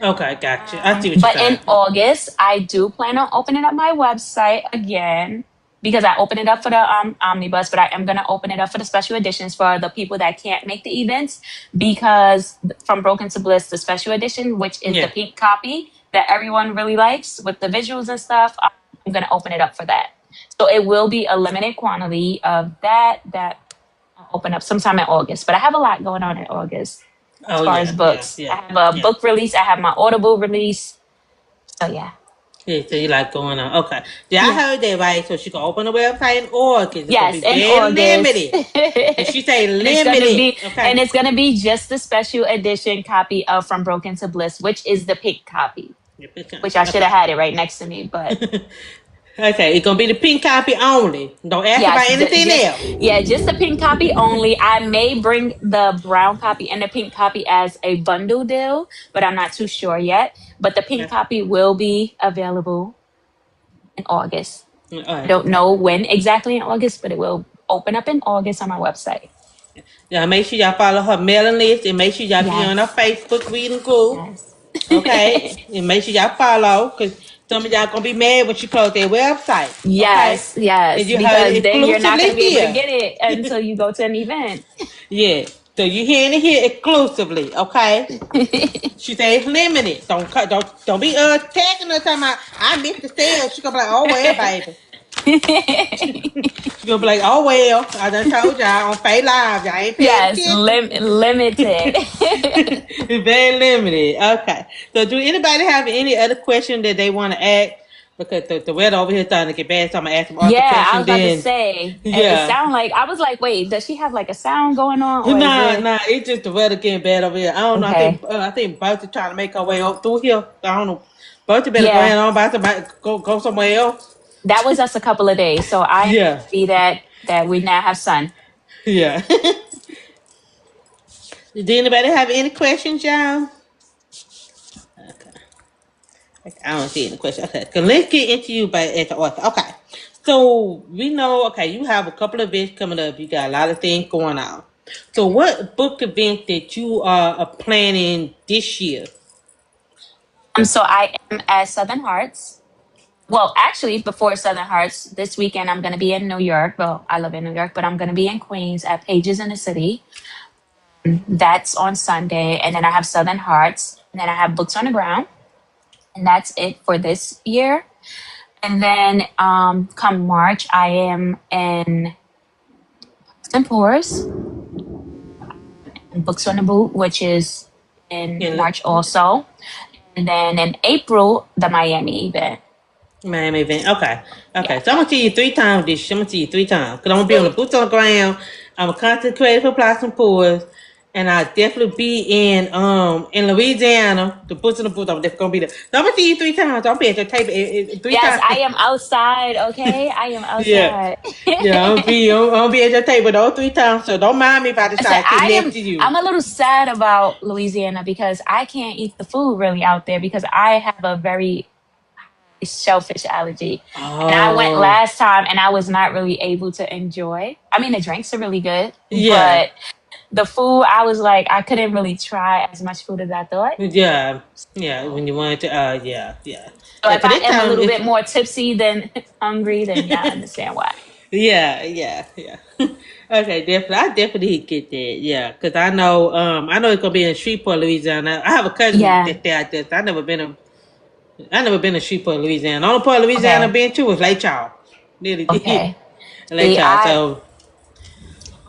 Okay, gotcha. I see what you're But in saying. August, I do plan on opening up my website again because I opened it up for the omnibus, but I am going to open it up for the special editions for the people that can't make the events because from Broken to Bliss, the special edition, which is the Yeah. pink copy that everyone really likes with the visuals and stuff, I'm going to open it up for that. So it will be a limited quantity of that I'll open up sometime in August. But I have a lot going on in August as Oh far as books. I have a yeah. book release. I have my Audible release. So yeah, Yeah, so you like going on. Okay. Yeah, I yeah, heard that right. So she can open a website in August. It's gonna be yes, in very August, limited. And she say and limited. Okay. it's gonna be just the special edition copy of From Broken to Bliss, which is the pink copy. Which I should have Okay. had it right next to me, but Okay, it's gonna be the pink copy only. Don't ask about yes, anything else. just the pink copy only. I may bring the brown copy and the pink copy as a bundle deal, but I'm not too sure yet. But the pink Okay. copy will be available in August. I don't know when exactly in August, but it will open up in August on my website. Yeah, make sure y'all follow her mailing list and make sure y'all be on her Yes. Facebook reading cool. Yes. Okay? And make sure y'all follow because some of y'all gonna be mad when she close their website. Okay? Yes, And yes, you heard because it then you're not going exclusively to be able to here. get it until you go to an event. Yeah. So you hearing it here exclusively, okay? She say it's limited. Don't be tagging her talking about I missed the sale. She gonna be like, oh well, baby. She gonna be like, oh well, I done told y'all on Faye Live, y'all ain't paying Yes, attention. limited. Very limited. Okay. So do anybody have any other question that they want to ask? Because the weather over here starting to get bad, so I'm gonna ask them all the Yeah, I was questions about to then. say, it Yeah. sounded like, I was like, wait, does she have like a sound going on or is Nah, it? nah, it's just the weather getting bad over here. I don't know. Okay. I think Bertha trying to make her way up through here. I don't know. Bertha better go Yeah, ahead on about to go somewhere else. that was us a couple of days. So I am Yeah, happy that we now have sun. yeah. Did anybody have any questions, y'all? I don't see any questions. Okay, so let's get into you by as an author. Okay, so we know. Okay, you have a couple of events coming up. You got a lot of things going on. So, what book event that you are planning this year? So I am at Southern Hearts. Well, actually, before Southern Hearts, this weekend I'm going to be in New York. Well, I live in New York, but I'm going to be in Queens at Pages in the City. That's on Sunday. And then I have Southern Hearts. And then I have Books on the Ground. And that's it for this year. And then come March, I am in St. Paul's, Books on the Boot, which is in In March also. And then in April, the Miami event. Miami event. Okay. Yeah. Okay. So I'm gonna see you 3 times this year. I'm gonna see you 3 times. Cause I'm gonna be on the boots on the ground. I'm a content creator for Plots and Pours. And I'll definitely be in Louisiana. The boots on the boots. I'm definitely gonna be there. So I'm gonna see you 3 times. I'll be at your table 3 times. Yes, I am outside, okay? I am Yeah. outside. Yeah, I'm gonna be at your table those 3 times. So don't mind me if I I said decide to sit next to you. I'm a little sad about Louisiana because I can't eat the food really out there because I have a very shellfish allergy. And I went Oh. last time and I was not really able to enjoy. I mean, the drinks are really good, Yeah. but the food, I was like, I couldn't really try as much food as I thought. Yeah. Yeah. When you wanted to yeah, yeah. So Yeah, if 'cause I this am a time little it's bit more tipsy than hungry, then yeah, I understand why. Yeah, yeah, yeah. Okay, definitely. I definitely get that. Yeah, because I know it's gonna be in Shreveport, Louisiana. I have a cousin Yeah. that's there. I never been to Shreveport, Louisiana. The only part of Louisiana I've Okay. been to was Lake Charles. Literally, Okay. Lake See, Charles. So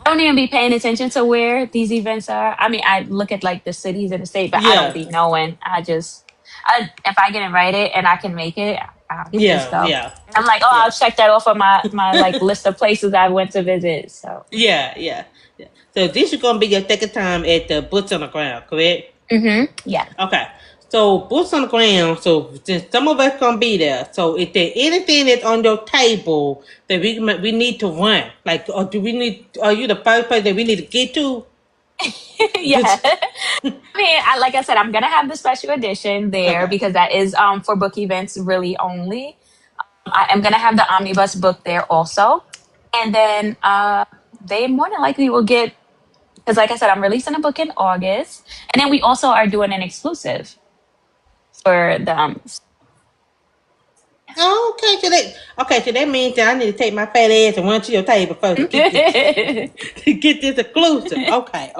I don't even be paying attention to where these events are. I mean, I look at like the cities in the state, but I don't yeah, be knowing. If I get invited and I can make it, I'll just yeah, go. yeah, I'm like, oh, yeah, I'll check that off of my like list of places I went to visit. So, yeah, yeah, yeah. So this is gonna be your second time at the Boots on the Ground, correct? yeah. Okay. So boots on the ground. So since some of us gonna be there, so if there anything that's on your table that we need to run, like, or do we need? Are you the first person that we need to get to? Yeah. I mean, like I said, I'm gonna have the special edition there Okay. because that is for book events really only. I am gonna have the omnibus book there also, and then they more than likely will get because, like I said, I'm releasing a book in August, and then we also are doing an exclusive for the. Oh, okay. So that means that I need to take my fat ass and run to your table first to get this to get this exclusive. Okay.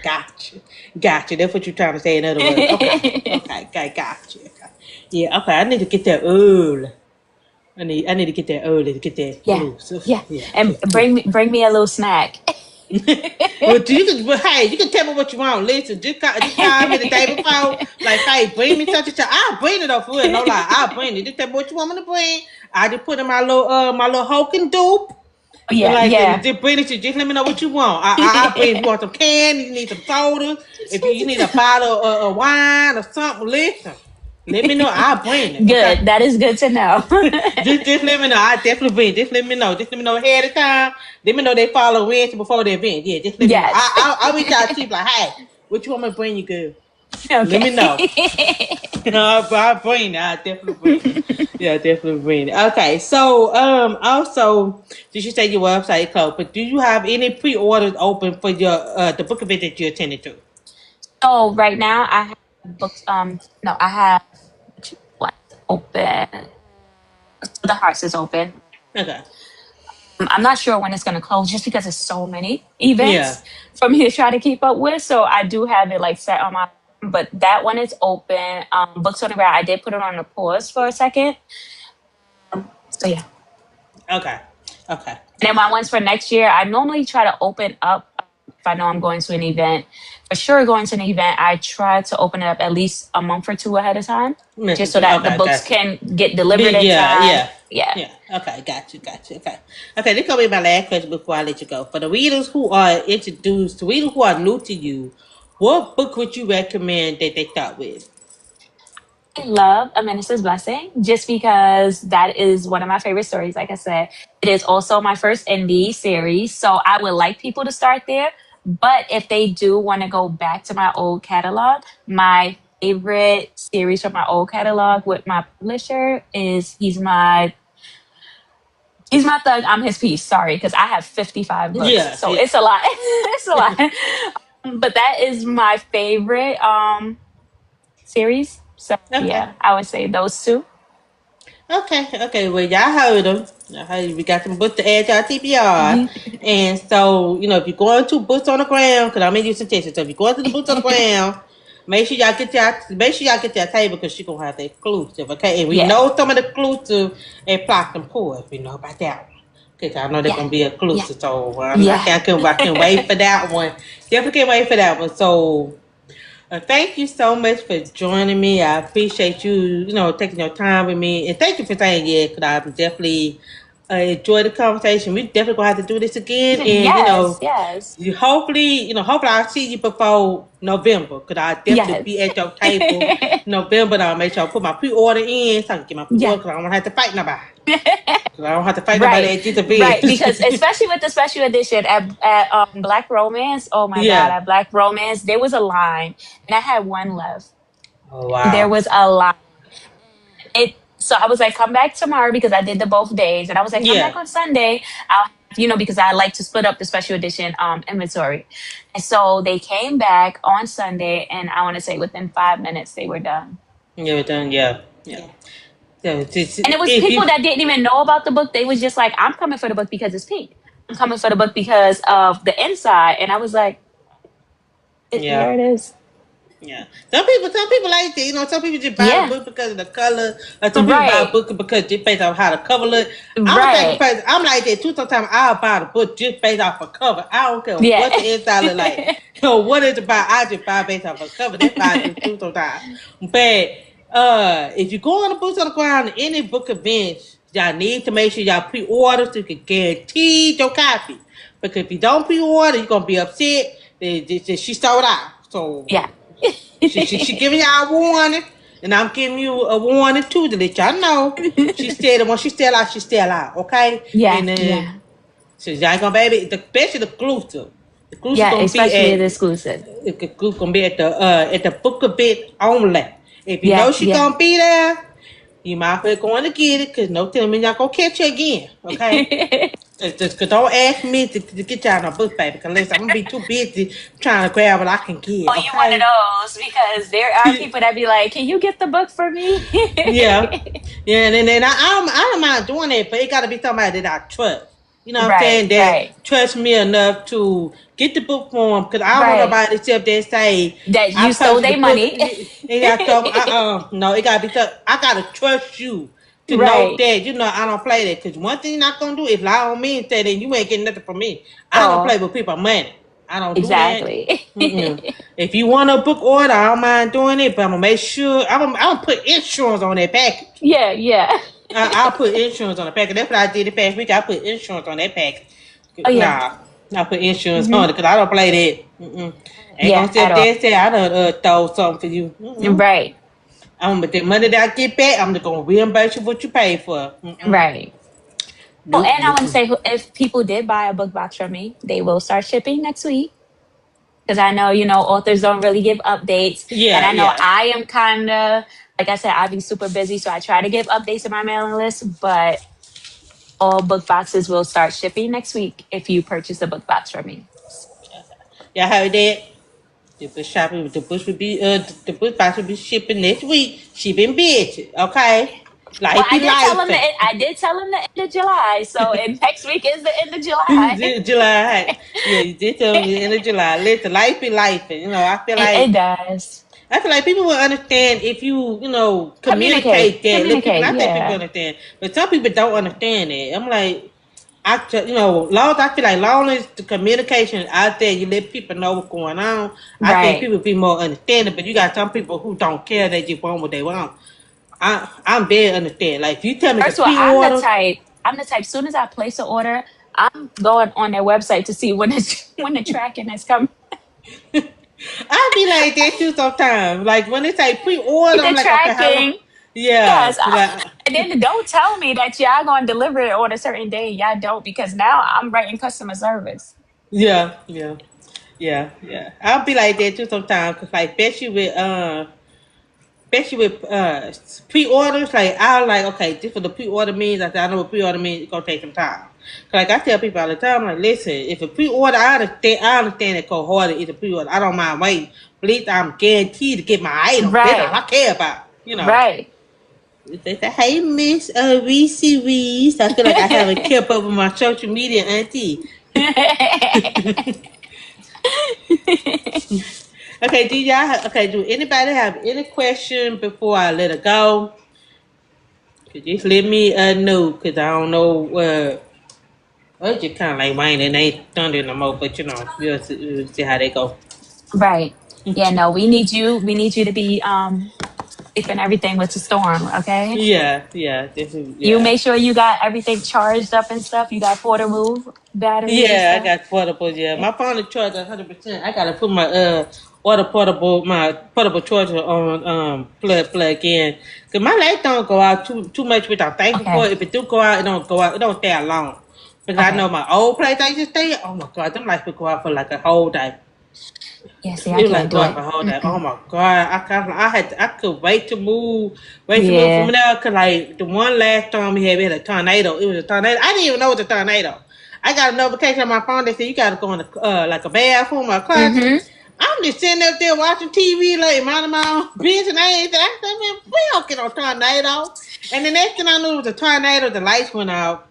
Gotcha. That's what you're trying to say. In other words, okay. Gotcha. Okay. Yeah. Okay. I need to get that early. I need to get that early to get that Yeah, exclusive. yeah, Yeah. and bring me a little snack. You can tell me what you want. Listen, just call me the day before. Like, hey, bring me such and such. I'll bring it up for real. No lie, I'll bring it. Just tell me what you want me to bring. I just put in my little Hulk and dupe. And Yeah, like, and yeah. just bring it. Just let me know what you want. I'll bring. If you want some candy, you need some soda. If you need a bottle of wine or something, listen. Let me know. I'll bring it. Okay. Good. That is good to know. Just let me know. I definitely bring. Just let me know. Just let me know ahead of time. Let me know they follow Wednesday before the event. Yeah, just let me know. Yes. I'll reach out to you like, hey, what you want me to bring you, girl? Let me know. Okay. I'll bring it. I'll definitely bring it. Yeah, definitely bring it. Okay, so also, did you say your website closed? But do you have any pre-orders open for your the book event that you attended to? So right now I have books. No, I have what open. The Hearts is open. Okay. I'm not sure when it's going to close just because there's so many Yeah. events for me to try to keep up with. So I do have it like set on my, but that one is open. Books on the Ground, I did put it on a pause for a second. So yeah. Okay. Okay. And then my ones for next year, I normally try to open up if I know I'm going to an event. For sure, going to an event, I try to open it up at least a month or two ahead of time, just so that the Okay, books gotcha. can get delivered in Yeah, time. yeah, Yeah. yeah. Okay, got you. Okay, okay. This gonna be my last question before I let you go. For the readers who are introduced, the readers who are new to you, what book would you recommend that they start with? I love A Minister's Blessing just because that is one of my favorite stories. Like I said, it is also my first indie series. So I would like people to start there. But if they do want to go back to my old catalog, my favorite series from my old catalog with my publisher is he's my thug, I'm his piece. Sorry, because I have 55 books. Yeah, So yeah. it's a lot. It's a lot. But that is my favorite series. So Okay. yeah, I would say those two. Okay, okay. Well, y'all heard them. Y'all heard we got some books to add to our TBR. And so, if you're going to boots on the ground, because I'm in Houston, Texas, so if you're going to the boots on the ground, make sure y'all get your table because she's gonna have the exclusive, okay? And we Yeah. know some of the exclusive at Plot and Pour. We know about that one. Because I know they're Yeah. gonna be Yeah. exclusive. So Yeah. I can't wait for that one. Definitely can't wait for that one. So thank you so much for joining me. I appreciate you, taking your time with me, and thank you for saying yeah. Because I definitely enjoyed the conversation. We definitely gonna have to do this again, and Yes. Yes. hopefully I'll see you before November. Because I'll definitely Yes. be at your table November. And I'll make sure I put my pre-order in so I can get my pre-order. Yeah. Because I don't have to fight nobody. Because I don't have to fight nobody Right. at this Right. event. Because especially with the special edition at Black Romance, oh my God, Yeah. at Black Romance, there was a line and I had one left. Oh There wow. was a line. So I was like, come back tomorrow because I did the both days. And I was like, come back Yeah. on Sunday. I'll because I like to split up the special edition inventory. And so they came back on Sunday and I want to say within 5 minutes they were done. Yeah. We're done. Yeah. Yeah. Yeah. So And it was if people you that didn't even know about the book. They was just like, I'm coming for the book because it's pink. I'm coming for the book because of the inside. And I was like, there yeah. it is. Yeah, some people like that. Some people just buy the Yeah. book because of the color, or some people buy a Right. book because just based off how the cover look. I'm the type of Right. person. I'm like that too. Sometimes I'll buy the book just based off the cover. I don't care Yeah. what the inside look like. What it's about. I just buy based off the cover. That's how I do too sometimes. But if you go on the boots on the ground, any book events, y'all need to make sure y'all pre-order so you can guarantee your copy. Because if you don't pre-order, you're gonna be upset. She sold out. So Yeah. she giving y'all a warning, and I'm giving you a warning too to let y'all know. She said when she still out, she still out. Okay, Yeah. and then Yeah. so y'all gonna baby, especially the exclusive. The exclusive Yeah. gonna be Especially the at exclusive. the exclusive gonna be at the book event only. If you Yeah. know she Yeah. gonna be there, you might as well go on to get it, cause no telling me y'all gonna catch her again. Okay. Just don't ask me to get y'all no book, baby, because I'm gonna be too busy trying to grab what I can get. Oh, you one of Okay. those because there are people that be like, "Can you get the book for me?" Yeah, yeah, and then I don't mind doing it, but it got to be somebody that I trust. You know what I'm Right, saying? That right, trust me enough to get the book for them, because I don't want right. nobody except they say That I you stole purchased the their book. money. It got so no, it got to be so I gotta trust you to know Right. that I don't play that. Because one thing you're not gonna do is lie on me and say that you ain't getting nothing from me. I don't play Oh, with people's money. I don't do that. exactly. Mm-mm. If you want a book order, I don't mind doing it, but I'm gonna make sure I'm gonna put insurance on that package. Yeah, yeah. I'll put insurance on the package. That's what I did the past week. I put insurance on that package. Oh yeah. Nah, I put insurance on Hmm. it because I don't play that. Mm-mm. Ain't Yeah, gonna sit at up all. there and say I done throw something for you. Mm-mm. Right, But the money that I get back, I'm just gonna reimburse you what you paid for. Mm-mm. right. Oh, Nope, and I nope, want to nope. say, if people did buy a book box from me, they will start shipping next week. because I know, authors don't really give updates. And Yeah, I know yeah. I am kind of, like I said, I be super busy. So I try to give updates to my mailing list, but all book boxes will start shipping next week if you purchase a book box from me. Y'all heard that? The bush box will be shipping next week. She been busy, okay? Well, Life be life. I did tell him the end of July. So and next week is the end of July. July. Yeah, you did tell me the end of July. Listen, life be life. You know, It does. I feel like people will understand if communicate that. Let people, Communicate. I think people Yeah. understand, but some people don't understand it. I'm like, long as I feel like long as the communication is out there, you let people know what's going on. I think Right. people be more understanding. But you got some people who don't care; they just want what they want. I'm very understanding. Like if you tell me to First of all, I'm the pre-order, type. I'm the type. Soon as I place an order, I'm going on their website to see when it's when the tracking is coming. I be like that too sometimes. Like when they say pre-order, I'm The like, okay, how long? tracking. Yeah, Yes. like And then don't tell me that y'all going to deliver it on a certain day. Y'all don't, because now I'm writing customer service. yeah, yeah, yeah. I'll be like that too sometimes. Cause like especially with pre-orders, like I like okay, this for the pre-order means. I said I know what pre-order means. It's gonna take some time. 'Cause, like I tell people all the time, like listen, if a pre-order, I understand that cold hearted is a pre-order. I don't mind waiting. At least I'm guaranteed to get my item. That's all Right. I care about. Right. They say, "Hey, Miss Reese Reese." I feel like I haven't kept up with my social media, auntie. Okay, do anybody have any question before I let her go? Just let me know, cause I don't know. It's just kind of like rain and ain't thunder no more. But we'll see how they go. Right. Yeah, no, we need you. We need you to be safe and everything with the storm, okay? Yeah, yeah, definitely, You yeah. make sure you got everything charged up and stuff. You got portable batteries and Yeah, I stuff. got portable. Yeah, my phone is charged 100%. I gotta put my portable charger on plug in. Cause my light don't go out too much, which I'm thankful for. Okay. If it do go out, it don't go out. It don't stay out long. Because I know Okay. my old place I used to stay. Oh my god, them lights would go out for like a whole day. Yeah, see, I It was like can't go do out it. for a whole day. Oh Mm-mm. my god, I could wait to move from Yeah. there. Cause like the one last time we had a tornado. It was a tornado. I didn't even know it was a tornado. I got a notification on my phone that said you got to go in the like a bathroom or a closet. Mm-hmm. I'm just sitting up there watching TV, like minding my own business. And I ain't. I said, man, we don't get no tornado. And the next thing I knew it was a tornado. The lights went out.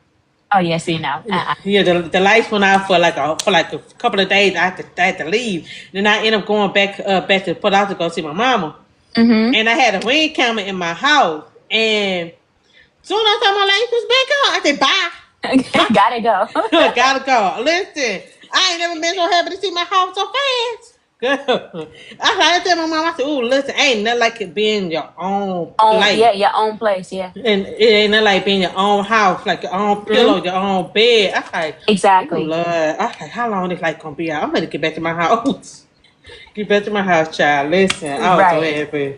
Oh, yeah, see, no. Yeah, the lights went out for like a couple of days. I had to leave. Then I ended up going back to Port Arthur to go see my mama. Mm-hmm. And I had a ring camera in my house. And soon as I saw my lights was back on, I said bye. Gotta go. Gotta go. Listen, I ain't never been so happy to see my house so fast. Girl, I tell my mom, I said, "Ooh, listen, ain't nothing like it being your own Oh, place, yeah, your own place, yeah. and it ain't nothing like being your own house, like your own Hmm. pillow, your own bed." I like, ooh, Exactly. Lord, I like, how long this like gonna be out? I'm ready to get back to my house. Get back to my house, child. Listen, I was so Right. happy.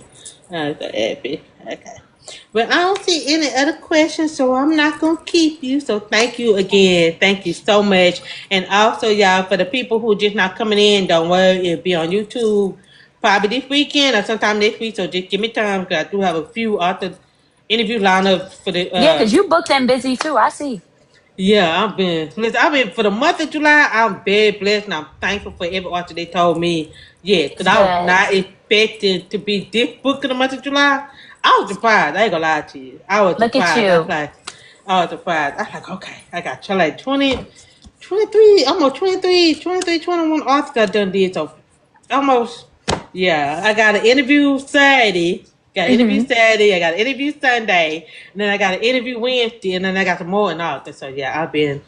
I was so happy. Okay. But I don't see any other questions, so I'm not gonna keep you. So thank you again. Thank you so much. And also, y'all, for the people who just not coming in, don't worry, it'll be on YouTube probably this weekend or sometime next week. So just give me time because I do have a few author interview lined up for the Yeah, because you booked and busy too. I see. yeah, I've been for the month of July. I'm very blessed, and I'm thankful for every author they told me. Yeah, because It's I was good. not expecting to be this book in the month of July. I was surprised. I ain't gonna lie to you. I was Look at surprised. you. I was surprised. I was like, okay, I got you like 20, 23, almost 21 authors I done did so almost. Yeah, I got an interview Saturday. Got an interview Hmm. Saturday. I got an interview Sunday. And then I got an interview Wednesday. And then I got some more in August. So yeah, I've been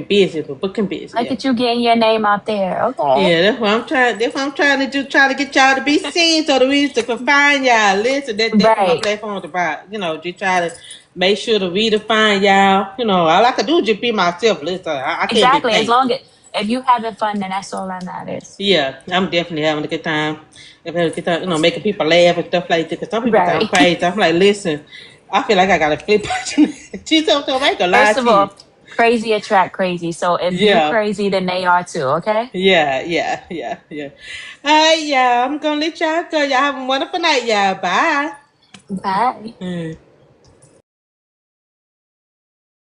busy, but booking busy. Look Yeah. at you getting your name out there. Okay. Yeah, that's what I'm trying. That's what I'm trying to do. Trying to get y'all to be seen, so the readers can find y'all. Listen, that's what my Right. platform is about. Just try to make sure the reader find y'all. All I can do is just be myself. Listen, I can't be Exactly. As fake. long as if you having fun, then that's all that matters. Yeah, I'm definitely having a good time. I'm having a good time, making people laugh and stuff like that. Because some people sound Right. crazy. I'm like, listen, I feel like I got a flip. She's so I ain't gonna lie First of to you. all, Crazy attract crazy. So if you Yeah. crazy, then they are too. Okay. Yeah. All right, y'all. I'm gonna let y'all go. Y'all have a wonderful night, y'all. Bye. Bye. Mm.